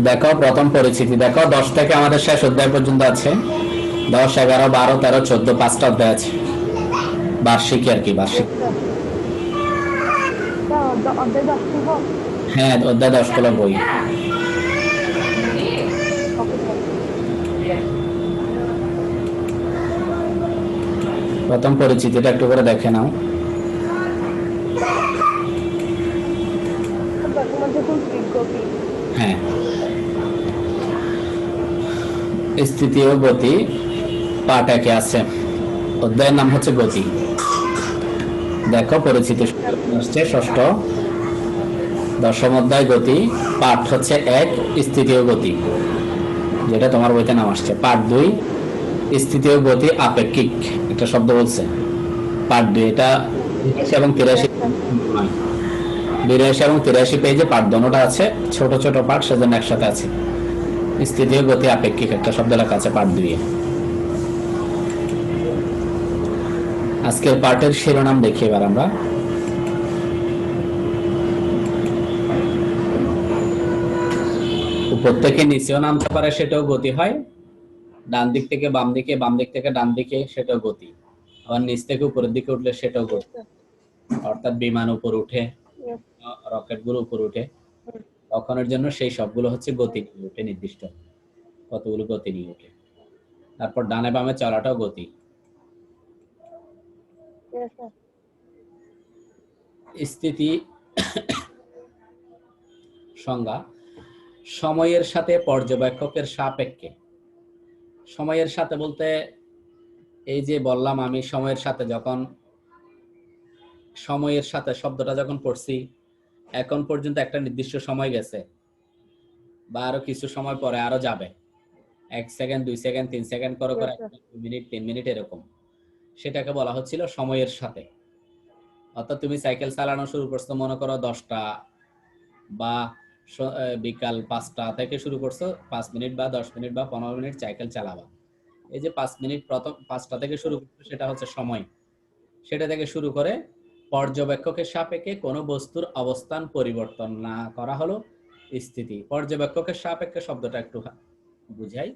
দেখো প্রথম পরিচিতি, দেখো 10 থেকে আমাদের শেষ অধ্যায় পর্যন্ত আছে। 10, 11, 12, 13, 14, 5টা অধ্যায় আছে। বার্ষিকী আর কি, বার্ষিক। Yes, sir. The other the Shiva. হ্যাঁ, অধ্যায় 10 গুলো বই। Okay, sir. প্রথম পরিচিতিটা একটু করে দেখে নাও। So Prathama দেখুন গতি। হ্যাঁ, স্থিতি ও গতি পাঠ একে আছে। অধ্যায়ের নাম হচ্ছে গতি। দেখো পরিচিতি আসছে ষষ্ঠ, দশম অধ্যায় গতি। পাঠ হচ্ছে 1, স্থিতি ও গতি, যেটা তোমার বইতে নাম আসছে। পাঠ 2, স্থিতি ও গতি আপেক্ষিক, একটা শব্দ বলছে। পাঠ 2 এটা 82 এবং 83, Yes, sir. 82 এবং 83 পেজে পাঠ দোনোটা আছে, ছোট ছোট পাঠ, সেজন্য একসাথে আছে। স্থিতি ও গতি আপেক্ষিক একটা শব্দ লেখা আছে পাঠ 2 এ। আজকের পাঠের শিরোনাম দেখি এবার আমরা। উপর থেকে নিচেও নামতে পারে, সেটাও গতি হয়। ডান দিক থেকে বাম দিকে, বাম দিক থেকে ডান দিকে, সেটাও গতি। আবার নিচ থেকে উপরের দিকে উঠলে সেটাও Yes, গতি। sir. অর্থাৎ বিমান উপর উঠে, Yes. রকেট গুলো উপর উঠে, তখনের জন্য সেই সবগুলো হচ্ছে গতি নিয়ে উঠে, নির্দিষ্ট কতগুলো গতি নিয়ে উঠে। তারপর ডানে বামে চলাটাও গতি। Yes, sir. স্থিতি সংজ্ঞা: সময়ের সাথে পর্যবেক্ষকের সাপেক্ষে। সময়ের সাথে বলতে এই যে বললাম আমি, সময়ের সাথে, যখন সময়ের সাথে শব্দটা যখন পড়ছি, এখন পর্যন্ত একটা নির্দিষ্ট সময় গেছে, বা আরো কিছু সময় পরে আরো যাবে, 1 সেকেন্ড, 2 সেকেন্ড, 3 সেকেন্ড করে Yes, করে, sir. 2 মিনিট, 3 মিনিট, এরকম। সেটাকে বলা হচ্ছিল সময়ের সাথে। অর্থাৎ তুমি সাইকেল চালানো শুরু করছো, মনে করো 10টা বা বিকাল 5টা থেকে শুরু করছো, 5 মিনিট বা 10 মিনিট বা 15 মিনিট সাইকেল চালাবা। এই যে 5 মিনিট প্রথম 5টা থেকে শুরু করছো, সেটা হচ্ছে সময়। সেটা থেকে শুরু করে পর্যবেক্ষকের সাপেক্ষে কোনো বস্তুর অবস্থান পরিবর্তন না করা হলো স্থিতি। পর্যবেক্ষকের সাপেক্ষে শব্দটা একটু বুঝাই।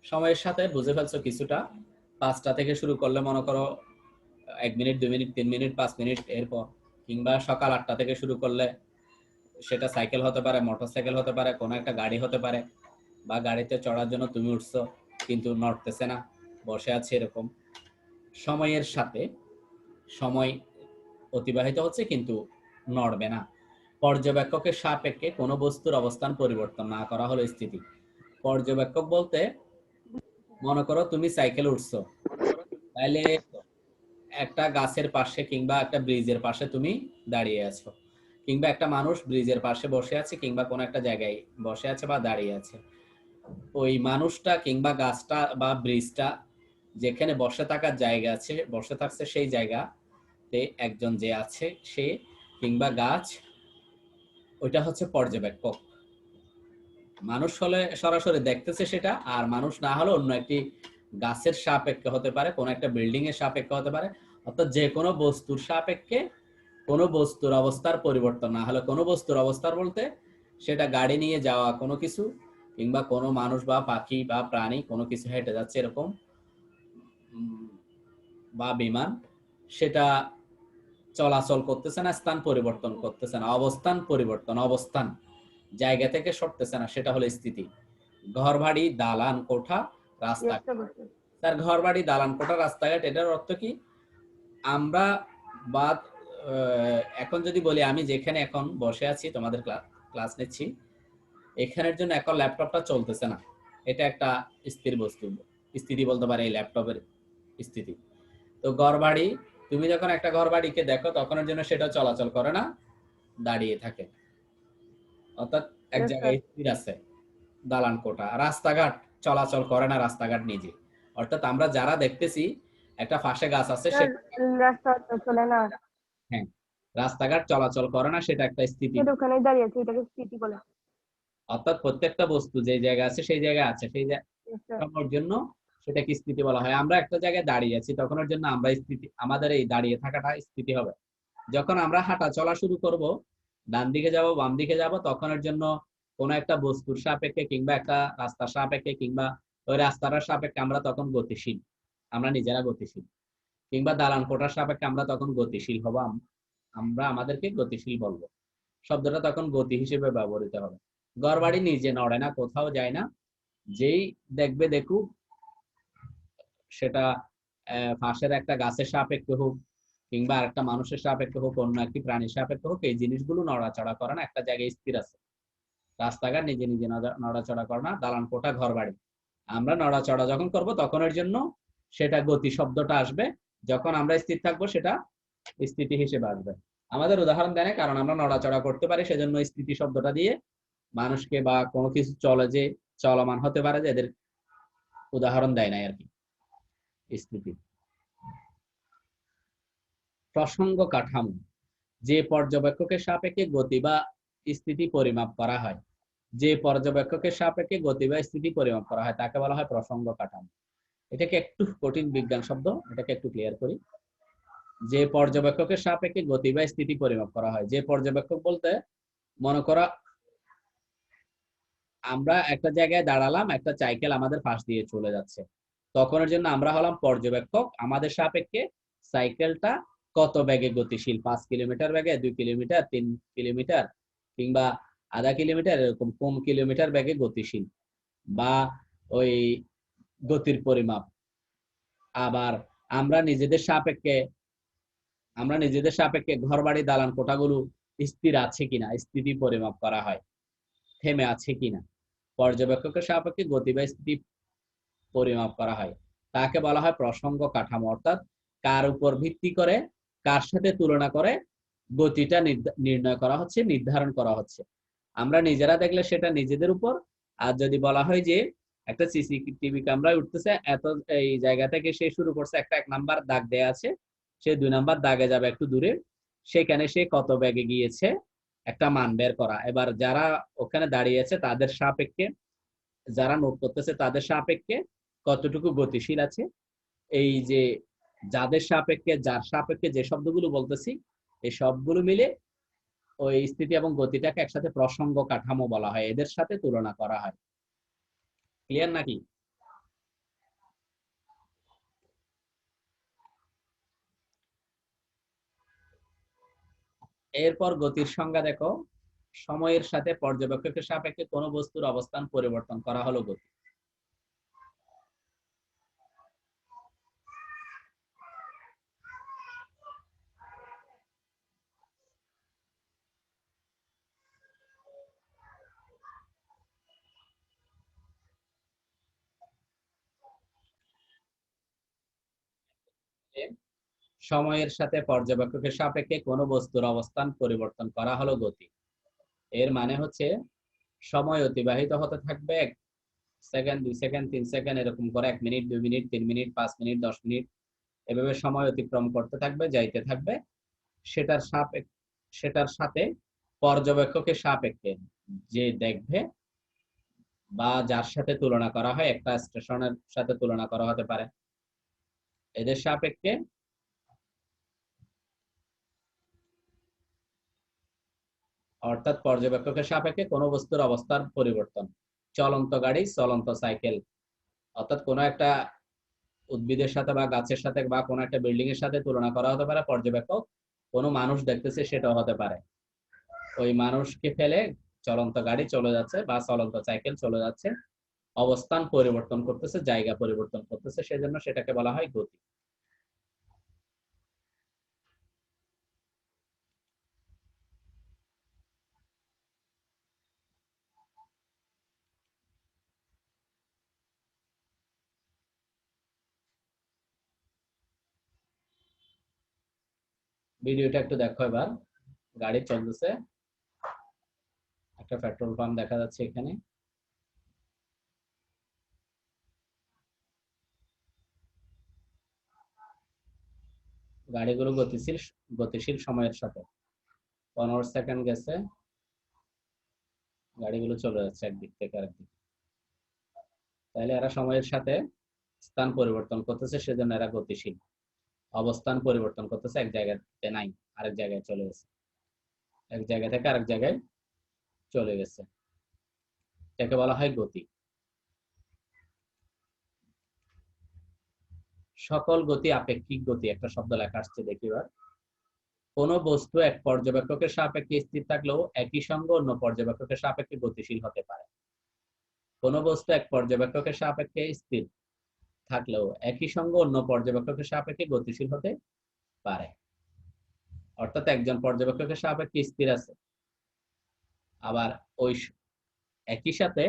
সময়ের সাথে বুঝে ফেলছো কিছুটা। 5টা থেকে শুরু করলে মনে করো 1 মিনিট, 2 মিনিট, 3 মিনিট, 5 মিনিট, এরপর। কিংবা সকাল 8টা থেকে শুরু করলে সেটা সাইকেল হতে পারে, মোটরসাইকেল হতে পারে, কোনো একটা গাড়ি হতে পারে, বা গাড়িতে চড়ার জন্য তুমি উঠছো কিন্তু নড়তেছে না, বসে আছে, এরকম। সময়ের সাথে সময় অতিবাহিত হচ্ছে কিন্তু নড়বে না। পর্যবেক্ষকের সাপেক্ষে কোনো বস্তুর অবস্থান পরিবর্তন না করা হলো স্থিতি। পর্যবেক্ষক বলতে মনে করো তুমি সাইকেল উঠছো, তাহলে একটা গাছের পাশে কিংবা একটা ব্রিজের পাশে তুমি দাঁড়িয়ে আছো, কিংবা একটা মানুষ ব্রিজের পাশে বসে আছে, কিংবা কোনো একটা জায়গায় বসে আছে বা দাঁড়িয়ে আছে। ওই মানুষটা কিংবা গাছটা বা ব্রিজটা যেখানে বসে থাকার জায়গা আছে, বসে থাকছে সেই জায়গাতে একজন যে আছে সে, কিংবা গাছ, ওইটা হচ্ছে পর্যবেক্ষক। মানুষ হলে সরাসরি দেখতেছে সেটা, আর মানুষ না হলে অন্য একটি গাছের সাপেক্ষে হতে পারে, কোনো একটা বিল্ডিং এর সাপেক্ষে হতে পারে। অর্থাৎ যে কোনো বস্তুর সাপেক্ষে কোনো বস্তুর অবস্থার পরিবর্তন না হলে, কোনো বস্তুর অবস্থার বলতে সেটা গাড়ি নিয়ে যাওয়া কোনো কিছু, কিংবা কোনো মানুষ বা পাখি বা প্রাণী কোনো কিছু হেঁটে যাচ্ছে এরকম, বা বিমান, সেটা চলাচল করতেছে না, স্থান পরিবর্তন করতেছে না, অবস্থান পরিবর্তন, অবস্থান জায়গা থেকে সরতেছে না, সেটা হলো স্থিতি। ঘর বাড়ি, দালান কোঠা, রাস্তা। Yes, sir. Yes, sir. তার ঘর বাড়ি, দালান কোঠা, রাস্তাঘাট, এটার অর্থ কি? আমরা বা এখন যদি বলি, আমি যেখানে এখন বসে আছি তোমাদের ক্লাস নিচ্ছি, এখানের জন্য এখন ল্যাপটপটা চলতেছে না, এটা একটা স্থির বস্তু, স্থিতি বলতে পারে এই ল্যাপটপের স্থিতি। তো ঘর বাড়ি, তুমি যখন একটা ঘর বাড়িকে দেখো, তখনের জন্য সেটা চলাচল করে না, দাঁড়িয়ে থাকে, অর্থাৎ এক Yes, জায়গায় sir. স্থির আছে। দালান কোঠা, রাস্তাঘাট চলাচল করে না, রাস্তাঘাট নিজে। অর্থাৎ আমরা যারা দেখতেছি, একটা পাশে গাছ আছে, Sir, সেটা, রাস্তা চলে না। হ্যাঁ, রাস্তাঘাট চলাচল করে না, সেটা একটা স্থিতি। সেটা ওখানেই দাঁড়িয়ে আছে, এটাকে স্থিতি বলে। অর্থাৎ প্রত্যেকটা বস্তু যে জায়গায় আছে সেই জায়গায় আছে, সেই Yes, sir. সময়ের জন্য সেটাকে স্থিতি বলা হয়। আমরা একটা জায়গায় দাঁড়িয়ে আছি, তখনের জন্য আমরা স্থিতি, আমাদের এই দাঁড়িয়ে থাকাটা স্থিতি হবে। যখন আমরা হাঁটা চলা শুরু করব, ডান দিকে যাব, বাম দিকে যাব, তখনের জন্য কোন একটা বস্তুর সাপেক্ষে কিংবা একটা রাস্তার সাপেক্ষে কিংবা ওই রাস্তাটার সাপেক্ষে আমরা তখন গতিশীল, আমরা নিজেরা গতিশীল, কিংবা দালান কোঠার সাপেক্ষে আমরা তখন গতিশীল হব, আমরা আমাদেরকে গতিশীল বলবো। শব্দটা তখন গতি হিসেবে ব্যবহৃত হবে। ঘরবাড়ি নিজে নড়ে না, কোথাও যায় না, যেই দেখবে দেখুক, সেটা পাশের একটা গাছের সাপেক্ষে হোক কিংবা আরেকটা মানুষের সাপেক্ষে হোক, অন্য একটি প্রাণীর সাপেক্ষে হোক, এই জিনিসগুলো নড়াচড়া করে না, একটা জায়গায় স্থির আছে। রাস্তাঘাট নিজে নিজে নড়াচড়া করে না, দালান কোঠা ঘর বাড়ি আমরা নড়াচড়া যখন করব তখন এর জন্য সেটা গতি শব্দটা আসবে, যখন আমরা স্থির থাকবো সেটা স্থিতি হিসেবে আসবে। আমাদের উদাহরণ দেয় না, কারণ আমরা নড়াচড়া করতে পারি, সেজন্য স্থিতি শব্দটা দিয়ে মানুষকে বা কোনো কিছু চলে যে চলমান হতে পারে যে এদের উদাহরণ দেয় নাই আর কি। স্থিতি। প্রসঙ্গ কাঠামো, যে পর্যবেক্ষকের সাপেক্ষে গতি বা স্থিতি পরিমাপ করা হয়, যে পর্যবেক্ষকের সাপেক্ষে গতি বা স্থিতি পরিমাপ করা হয় তাকে বলা হয় প্রসঙ্গ কাঠামো। এটাকে একটু কঠিন বিজ্ঞান শব্দ, এটাকে একটু ক্লিয়ার করি। যে পর্যবেক্ষকের সাপেক্ষে গতি বা স্থিতি পরিমাপ করা হয়, যে পর্যবেক্ষক বলতে মনে করা আমরা একটা জায়গায় দাঁড়ালাম, একটা সাইকেল আমাদের পাশ দিয়ে চলে যাচ্ছে, তখনের জন্য আমরা হলাম পর্যবেক্ষক, আমাদের সাপেক্ষে সাইকেলটা কত বেগে গতিশীল, 5 কিলোমিটার বেগে, 2 কিলোমিটার, 3 কিলোমিটার কিংবা আধা কিলোমিটার, এরকম কোন কিলোমিটার বেগে গতিশীল, বা ওই গতির পরিমাপ। আবার আমরা নিজেদের সাপেক্ষে ঘর বাড়ি দালান কোঠাগুলো স্থির আছে কিনা, স্থিতি পরিমাপ করা হয়, থেমে আছে কিনা। পর্যবেক্ষকের সাপেক্ষে গতি বা স্থিতি পরিমাপ করা হয়, তাকে বলা হয় প্রসঙ্গ কাঠামো। অর্থাৎ কার উপর ভিত্তি করে, কার সাথে তুলনা করে গতিটা নির্ণয় করা হচ্ছে, নির্ধারণ করা হচ্ছে। আমরা নিজেরা দেখলে সেটা নিজেদের উপর, আর যদি বলা হয় যে একটা সিসিটিভি ক্যামেরায় উঠতেছে, এত এই জায়গা থেকে সে শুরু করছে, একটা 1 নাম্বার দাগ দেয়া আছে, সে 2 নাম্বার দাগে যাবে একটু দূরে, সেখানে সে কত বেগে গিয়েছে একটা মান বের করা। এবার যারা ওখানে দাঁড়িয়েছে তাদের সাপেক্ষে, যারা নোট করতেছে তাদের সাপেক্ষে কতটুকু গতিশীল আছে, এই যে যাদের সাপেক্ষে, যার সাপেক্ষে যে শব্দগুলো বলতেছি, এই সবগুলো মিলে ওই স্থিতি এবং গতিটাকে একসাথে প্রসঙ্গ কাঠামো বলা হয়, এদের সাথে তুলনা করা হয়। ক্লিয়ার নাকি? এরপর গতির সংজ্ঞা দেখো, সময়ের সাথে পর্যবেক্ষকের সাপেক্ষে কোনো বস্তুর অবস্থান পরিবর্তন করা হলো গতি। সময়ের সাথে পর্যবেক্ষকের সাপেক্ষে কোনো বস্তুর অবস্থান পরিবর্তন করা হলো গতি। এর মানে হচ্ছে সময় অতিবাহিত হতে থাকবে, 1 সেকেন্ড, 2 সেকেন্ড, 3 সেকেন্ড, এরকম করে 1 minute, 2 minute, 3 minute, 5 minute, 10 minute, এভাবে সময় অতিক্রম করতে থাকবে, যাইতে থাকবে। সেটার সাথে পর্যবেক্ষকের সাপেক্ষে, যে দেখবে বা যার সাথে তুলনা করা হয়, একটা স্টেশনের সাথে তুলনা করা হতে পারে, এদের সাপেক্ষে, অর্থাৎ পর্যবেক্ষকের সাপেক্ষে কোনো বস্তুর অবস্থার পরিবর্তন, চলন্ত গাড়ি, চলন্ত সাইকেল, অর্থাৎ কোনো একটা উদ্ভিদের সাথে বা গাছের সাথে বা কোনো একটা বিল্ডিং এর সাথে তুলনা করা হতে পারে পর্যবেক্ষক, কোনো মানুষ দেখতেছে সেটাও হতে পারে। ওই মানুষকে ফেলে চলন্ত গাড়ি চলে যাচ্ছে বা চলন্ত সাইকেল চলে যাচ্ছে, অবস্থান পরিবর্তন করতেছে, জায়গা পরিবর্তন করতেছে, সেজন্য সেটাকে বলা হয় গতি। ভিডিওটা একটু দেখো এবার। গাড়ি চলতেছে, একটা পেট্রোল পাম্প দেখা যাচ্ছে এখানে। গাড়িগুলো গতিশীল সময়ের সাথে 15 সেকেন্ড গেছে, গাড়িগুলো চলে যাচ্ছে একদিক থেকে আরেক দিক। তাহলে এরা সময়ের সাথে স্থান পরিবর্তন করতেছে, সেজন্য এরা গতিশীল। অবস্থান পরিবর্তন করতেছে, এক জায়গাতে নাই, আরেক জায়গায় চলে গেছে, এক জায়গা থেকে আরেক জায়গায় চলে গেছে। এটাকে বলা হয় গতি। সকল গতি আপেক্ষিক গতি, একটা শব্দ লেখা আসছে দেখি এবার। কোন বস্তু এক পর্যবেক্ষকের সাপেক্ষে স্থির থাকলেও একই সঙ্গে অন্য পর্যবেক্ষকের সাপেক্ষে গতিশীল হতে পারে। কোন বস্তু এক পর্যবেক্ষকের সাপেক্ষে স্থির থাকলেও একই সঙ্গে অন্য পর্যবেক্ষকের সাপেক্ষে গতিশীল হতে পারে। অর্থাৎ একজন পর্যবেক্ষকের সাপেক্ষে স্থির আছে, আবার ওই একই সাথে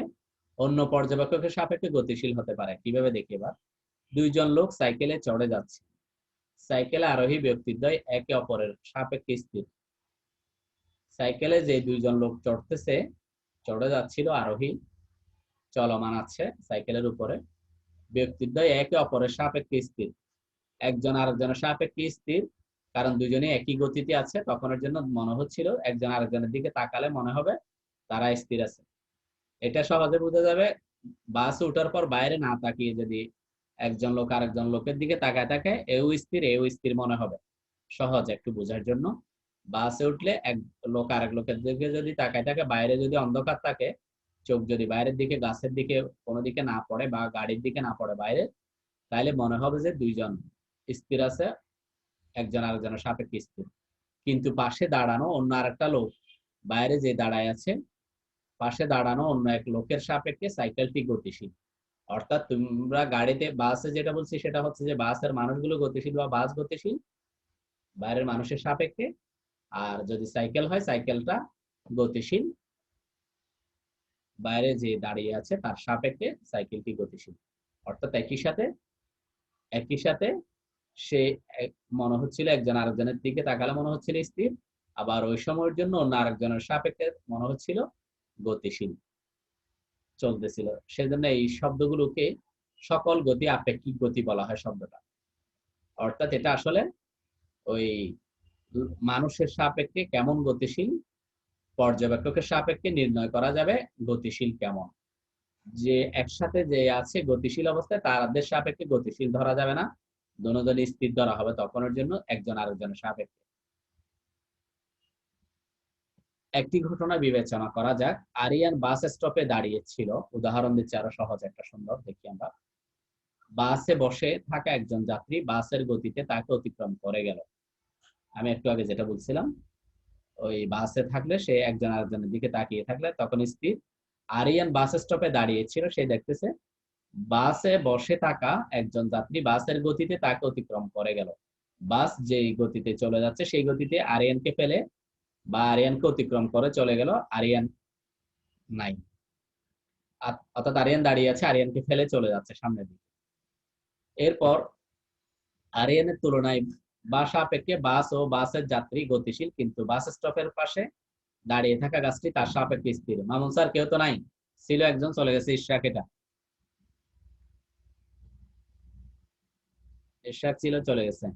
অন্য পর্যবেক্ষকের সাপেক্ষে গতিশীল হতে পারে। কিভাবে দেখি এবার। দুইজন লোক সাইকেলে চড়ে যাচ্ছে। সাইকেলে আরোহী ব্যক্তিদ্বয় একে অপরের সাপেক্ষে স্থির। সাইকেলে যে দুইজন লোক চড়ে যাচ্ছিল, আরোহী চলমান আছে সাইকেলের উপরে, ব্যক্তিদ্বয় একে অপরের সাপেক্ষে স্থির। একজন আরেকজনের সাপেক্ষে স্থির, কারণ দুজনে একই গতিতে আছে। তখনের জন্য মনে হচ্ছিল একজন আরেকজনের দিকে তাকালে মনে হবে তারা স্থির আছে। এটা সহজে বোঝা যাবে বাসে ওঠার পর বাইরে না তাকিয়ে যদি একজন লোক আরেকজন লোকের দিকে তাকায় থাকে, এও স্থির মনে হবে। সহজ একটু বোঝার জন্য, বাসে উঠলে এক লোক আরেক লোকের দিকে যদি তাকায় থাকে, বাইরে যদি অন্ধকার থাকে, চোখ যদি বাইরের দিকে, গাছের দিকে, কোনো দিকে না পড়ে বা গাড়ির দিকে না পড়ে বাইরে, তাহলে মনে হবে যে দুইজন স্থির আছে, একজন আরেকজনের সাপেক্ষে স্থির। কিন্তু পাশে দাঁড়ানো অন্য আরেকটা লোক, বাইরে যে দাঁড়ায় আছে, পাশে দাঁড়ানো অন্য এক লোকের সাপেক্ষে সাইকেলটি গতিশীল। অর্থাৎ তোমরা গাড়িতে, বাসে যেটা বলছি সেটা হচ্ছে যে বাসের মানুষগুলো গতিশীল বা বাস গতিশীল বাইরের মানুষের সাপেক্ষে, আর যদি সাইকেল হয় সাইকেলটা গতিশীল বাইরে যে দাঁড়িয়ে আছে তার সাপেক্ষে সাইকেলটি গতিশীল। অর্থাৎ একই সাথে সে মনে হচ্ছিল একজন আরেকজনের দিকে তাকালে মনে হচ্ছিল স্থির, আবার ওই সময়ের জন্য অন্য আরেকজনের সাপেক্ষে মনে হচ্ছিল গতিশীল চলতেছিল। সেজন্য এই শব্দগুলোকে সকল গতি আপেক্ষিক গতি বলা হয় শব্দটা। অর্থাৎ এটা আসলে ওই মানুষের সাপেক্ষে কেমন গতিশীল, পর্যবেক্ষকের সাপেক্ষে নির্ণয় করা যাবে গতিশীল কেমন। যে একসাথে যে আছে গতিশীল অবস্থায় তাদের সাপেক্ষে গতিশীল ধরা যাবে না, দুজনই স্থির ধরা হবে তখনের জন্য একজন আরেকজনের সাপেক্ষে। একটি ঘটনা বিবেচনা করা যাক। আরিয়ান বাস স্টপে দাঁড়িয়েছিল। উদাহরণ দিচ্ছি আরো সহজ একটা সুন্দর, দেখি আমরা। বাসে বসে থাকা একজন যাত্রী বাসের গতিতে তাকে অতিক্রম করে গেল। আমি একটু আগে যেটা বলছিলাম, ওই বাসে থাকলে সে একজন আরেকজনের দিকে তাকিয়ে থাকলে তখন স্থির। আরিয়ান বাস স্টপে দাঁড়িয়েছিল, সে দেখতেছে বাসে বসে থাকা একজন যাত্রী বাসের গতিতে তাকে অতিক্রম করে গেল। বাস যেই গতিতে চলে যাচ্ছে সেই গতিতে আরিয়ানকে ফেলে বা আরিয়ানকে অতিক্রম করে চলে গেল, আরিয়ান নাই। অর্থাৎ আরিয়ান দাঁড়িয়ে আছে, আরিয়ানকে ফেলে চলে যাচ্ছে সামনের দিকে। এরপর আরিয়ানের তুলনায় বা সাপেক্ষে বাস ও বাসের যাত্রী গতিশীল, কিন্তু বাস স্টপের পাশে দাঁড়িয়ে থাকা গাছটি তার সাপেক্ষে স্থির। মামুন স্যার কেউ তো নাই, ছিল একজন, চলে গেছে ইশরাক। ইশরাক ছিল, চলে গেছে।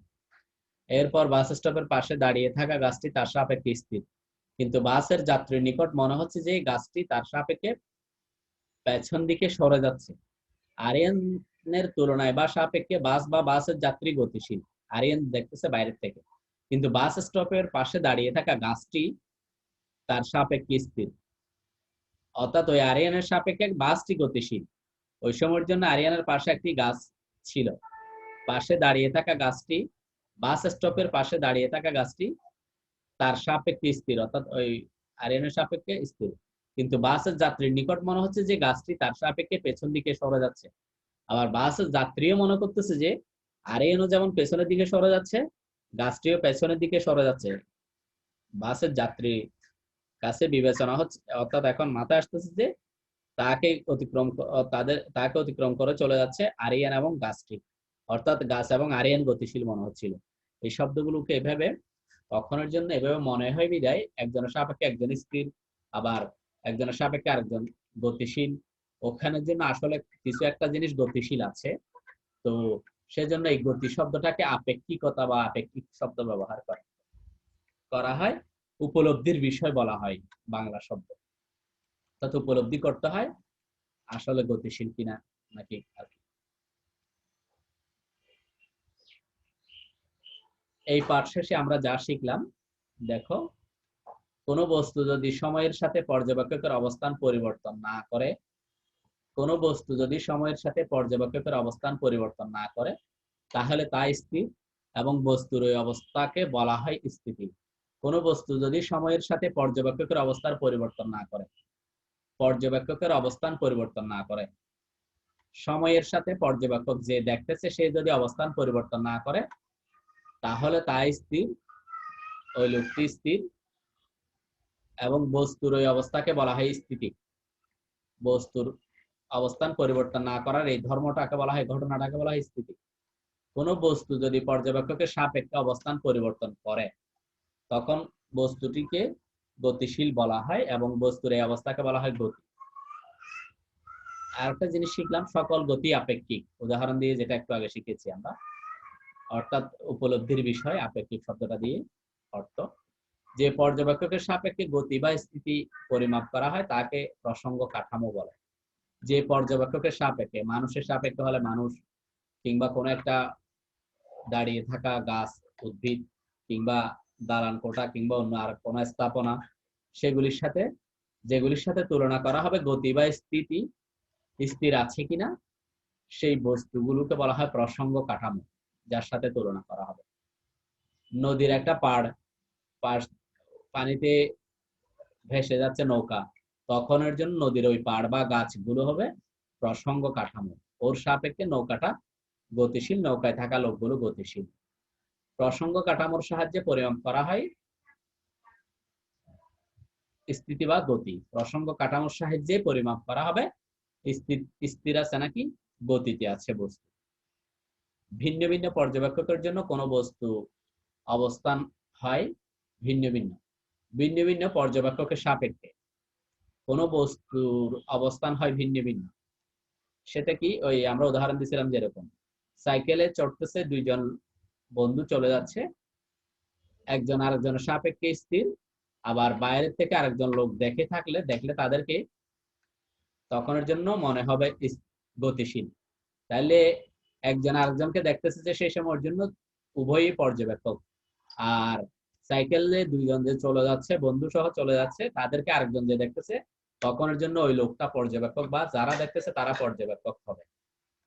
এরপর বাস স্টপের পাশে দাঁড়িয়ে থাকা গাছটি তার সাপেক্ষে স্থির, কিন্তু বাসের যাত্রীর নিকট মনে হচ্ছে যে গাছটি তার সাপেক্ষে পেছন দিকে সরে যাচ্ছে। আরিয়ানের তুলনায় বা সাপেক্ষে বাস বা বাসের যাত্রী গতিশীল, আরিয়ান দেখতেছে বাইরের থেকে, কিন্তু বাস স্টপের পাশে দাঁড়িয়ে থাকা গাছটি তার সাপেক্ষে স্থির। অর্থাৎ ওই আরিয়ানের সাপেক্ষে বাসটি গতিশীল। ওই সময়ের জন্য আরিয়ানের পাশে একটি গাছ ছিল, পাশে দাঁড়িয়ে থাকা গাছটি, বাস স্টপের পাশে দাঁড়িয়ে থাকা গাছটি তার সাপেক্ষে স্থির, অর্থাৎ ওই আরিয়ানের সাপেক্ষে স্থির, কিন্তু বাসের যাত্রীর নিকট মনে হচ্ছে যে গাছটি তার সাপেক্ষে পেছন দিকে সরে যাচ্ছে। আবার বাসের যাত্রীও মনে করতেছে যে আরিয়ানও যেমন পেছনের দিকে সরে যাচ্ছে, গাছটিও পেছনের দিকে সরে যাচ্ছে। বাসের যাত্রী কাছে বিবেচনা হচ্ছে, অর্থাৎ এখন মাথায় আসতেছে যে তাকে অতিক্রম করে চলে যাচ্ছে আরিয়ান এবং গাছটি। অর্থাৎ গাছ এবং আরিয়ান গতিশীল মনে হচ্ছিল। এই শব্দগুলোকে এভাবে তখনের জন্য এভাবে মনে হয় বিদায় একজনের সাপেক্ষে একজন স্থির, আবার একজনের সাপেক্ষে আরেকজন গতিশীল। ওখানের জন্য আসলে কিছু একটা জিনিস গতিশীল আছে, তো সেজন্য এই গতি শব্দটাকে আপেক্ষিকতা বা আপেক্ষিক শব্দ ব্যবহার করা হয়। উপলব্ধির বিষয় বলা হয় বাংলা শব্দ, অর্থাৎ উপলব্ধি করতে হয় আসলে গতিশীল কিনা নাকি আর কি। এই পাঠ শেষে আমরা যা শিখলাম দেখো, কোনো বস্তু যদি সময়ের সাথে পর্যবেক্ষকের অবস্থান পরিবর্তন না করে, কোনো বস্তু যদি সময়ের সাথে পর্যবেক্ষকের অবস্থান পরিবর্তন না করে, তাহলে তা স্থির এবং বস্তুর ওই অবস্থাকে বলা হয় স্থিতি। কোনো বস্তু যদি সময়ের সাথে পর্যবেক্ষকের অবস্থার পরিবর্তন না করে, পর্যবেক্ষকের অবস্থান পরিবর্তন না করে, সময়ের সাথে পর্যবেক্ষক যে দেখতেছে সে যদি অবস্থান পরিবর্তন না করে, তাহলে তা স্থির, ওই লোকটি স্থির এবং বস্তুর ওই অবস্থাকে বলা হয় স্থিতি। বস্তুর অবস্থান পরিবর্তন না করার এই ধর্মটাকে বলা হয়, ঘটনাটাকে বলা হয় স্থিতি। কোন বস্তু যদি পর্যবেক্ষকের সাপেক্ষে অবস্থান পরিবর্তন করে, তখন বস্তুটিকে গতিশীল বলা হয় এবং বস্তুর এই অবস্থাকে বলা হয় গতি। আর একটা জিনিস শিখলাম, সকল গতি আপেক্ষিক, উদাহরণ দিয়ে, যেটা একটু আগে শিখেছি আমরা, অর্থাৎ উপলব্ধির বিষয় আপেক্ষিক শব্দটা দিয়ে অর্থ, যে পর্যবেক্ষকের সাপেক্ষে গতি বা স্থিতি পরিমাপ করা হয় তাকে প্রসঙ্গ কাঠামো বলে। যে পর্যবেক্ষকের সাপেক্ষে, মানুষের সাপেক্ষে হলে মানুষ, কিংবা কোনো একটা দাঁড়িয়ে থাকা গাছ, উদ্ভিদ, কিংবা দালান কোঠা, কিংবা অন্য আর কোনো স্থাপনা, সেগুলির সাথে, যেগুলির সাথে তুলনা করা হবে গতি বা স্থিতি স্থির আছে কিনা, সেই বস্তুগুলোকে বলা হয় প্রসঙ্গ কাঠামো, যার সাথে তুলনা করা হবে। নদীর একটা পাড়, পানিতে ভেসে যাচ্ছে নৌকা, তখন এর জন্য নদীর ওই পাড় বা গাছগুলো হবে প্রসঙ্গ কাঠামো। ওর সাপেক্ষে নৌকাটা গতিশীল, নৌকায় থাকা লোকগুলো গতিশীল। প্রসঙ্গ কাঠামোর সাহায্যে পরিমাপ করা হয় স্থিতি বা গতি। প্রসঙ্গ কাঠামোর সাহায্যে পরিমাপ করা হবে স্থির আছে নাকি গতিতে আছে বস্তু। ভিন্ন ভিন্ন পর্যবেক্ষকের জন্য কোনো বস্তু অবস্থান হয় ভিন্ন ভিন্ন। ভিন্ন ভিন্ন পর্যবেক্ষকের সাপেক্ষে কোনো বস্তুর অবস্থান হয় ভিন্ন ভিন্ন। সেটা কি, ওই আমরা উদাহরণ দিয়েছিলাম যেরকম, সাইকেলে চড়তেছে দুইজন বন্ধু, চলে যাচ্ছে, একজন আরেকজনের সাপেক্ষে স্থির, আবার বাইরের থেকে আরেকজন লোক দেখলে তাদেরকে তখনের জন্য মনে হবে গতিশীল। তাহলে একজন আরেকজনকে দেখতেছে যে সেই সময়ের জন্য উভয়ই পর্যবেক্ষক। আর সাইকেলে দুইজন যে চলে যাচ্ছে, বন্ধু সহ চলে যাচ্ছে, তাদেরকে আরেকজন যে দেখতেছে, তখনের জন্য ওই লোকটা পর্যবেক্ষক, বা যারা দেখতেছে তারা পর্যবেক্ষক হবে।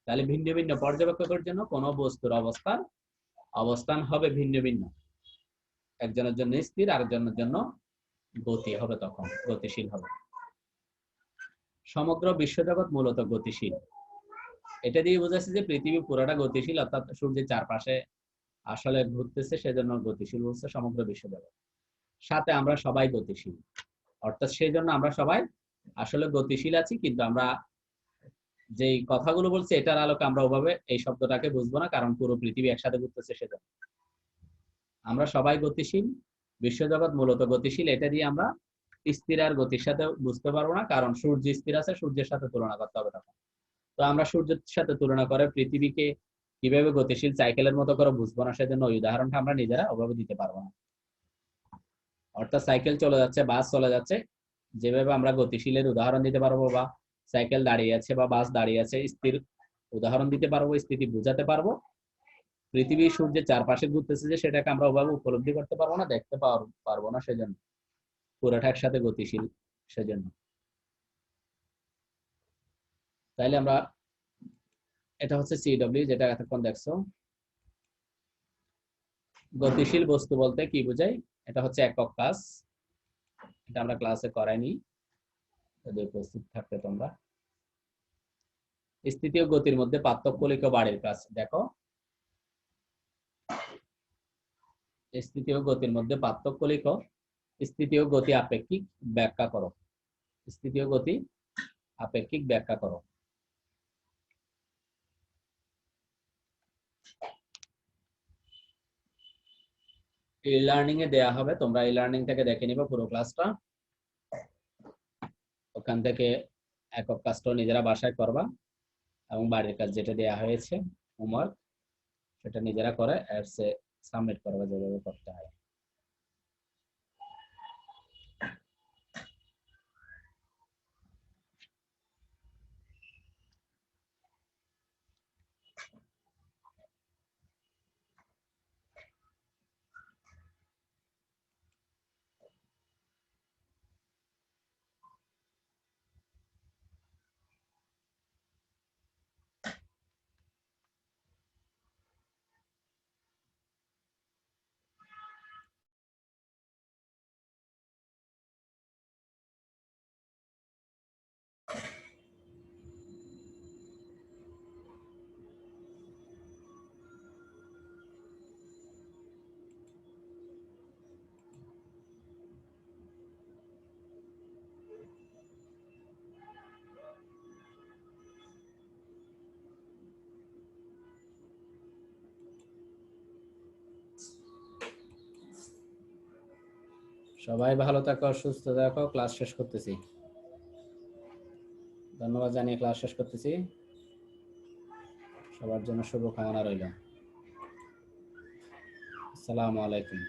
তাহলে ভিন্ন ভিন্ন পর্যবেক্ষকের জন্য কোন বস্তুর অবস্থান হবে ভিন্ন ভিন্ন। একজনের জন্য স্থির, আরেকজনের জন্য গতি হবে, তখন গতিশীল হবে। সমগ্র বিশ্বজগৎ মূলত গতিশীল। এটা দিয়ে বোঝাচ্ছে যে পৃথিবী পুরোটা গতিশীল, অর্থাৎ সূর্যের চারপাশে আসলে ঘুরতেছে, সেজন্য গতিশীল হচ্ছে সমগ্র বিশ্বজগৎ। সাথে আমরা সবাই গতিশীল, অর্থাৎ সেই জন্য আমরা সবাই আসলে গতিশীল আছি, কিন্তু আমরা যেই কথাগুলো বলছি এটার আলোকে আমরা ওভাবে এই শব্দটাকে বুঝবো না, কারণ পুরো পৃথিবী একসাথে ঘুরতেছে, সেজন্য আমরা সবাই গতিশীল। বিশ্বজগৎ মূলত গতিশীল, এটা দিয়ে আমরা স্থির আর গতির সাথে বুঝতে পারবো না, কারণ সূর্য স্থির আছে, সূর্যের সাথে তুলনা করতে হবে তখন। তো আমরা সূর্যের সাথে তুলনা করে পৃথিবীকে কিভাবে গতিশীল সাইকেলের মতো করে বুঝবো না, সেজন্য ওই উদাহরণটা আমরা নিজেরা ওভাবে দিতে পারবো না। অর্থাৎ সাইকেল চলে যাচ্ছে, বাস চলে যাচ্ছে, যেভাবে আমরা গতিশীলের উদাহরণ দিতে পারবো, বা সাইকেল দাঁড়িয়ে আছে বা বাস দাঁড়িয়ে আছে স্থির উদাহরণ দিতে পারবো, স্থিতি বুঝাতে পারবো, পৃথিবী সূর্যের চারপাশে ঘুরতেছে যে সেটাকে আমরা ওভাবে উপলব্ধি করতে পারবো না, দেখতে পারবো না, সেজন্য পুরোটা একসাথে গতিশীল, সেজন্য। তাইলে আমরা, এটা হচ্ছে সিডব্লিউ, যেটা এতক্ষণ দেখছো। গতিশীল বস্তু বলতে কি বোঝায়, এটা হচ্ছে একক কাজ, এটা আমরা ক্লাসে করাইনি, যদি উপস্থিত থাকতে তোমরা। স্থিতি ও গতির মধ্যে পার্থক্য লিখো, বাড়ির কাজ দেখো। স্থিতি ও গতির মধ্যে পার্থক্য লিখো। স্থিতি ও গতি আপেক্ষিক, ব্যাখ্যা করো। স্থিতি ও গতি আপেক্ষিক, ব্যাখ্যা করো। ই লার্নিং এ দেয়া হবে, তোমরা ই লার্নিং থেকে দেখে নিবে পুরো ক্লাসটা, ওখান থেকে একক কাজটা নিজেরা বাসায় করবা, এবং বাড়ির কাজ যেটা দেয়া হয়েছে হোমওয়ার্ক, সেটা নিজেরা করে অ্যাপসে সাবমিট করবা, যেভাবে করতে হয়। সবাই ভালো থাকো, সুস্থ থাকো। ক্লাস শেষ করতেছি। ধন্যবাদ জানিয়ে ক্লাস শেষ করতেছি। সবার জন্য শুভকামনা রইল। আসসালামু আলাইকুম।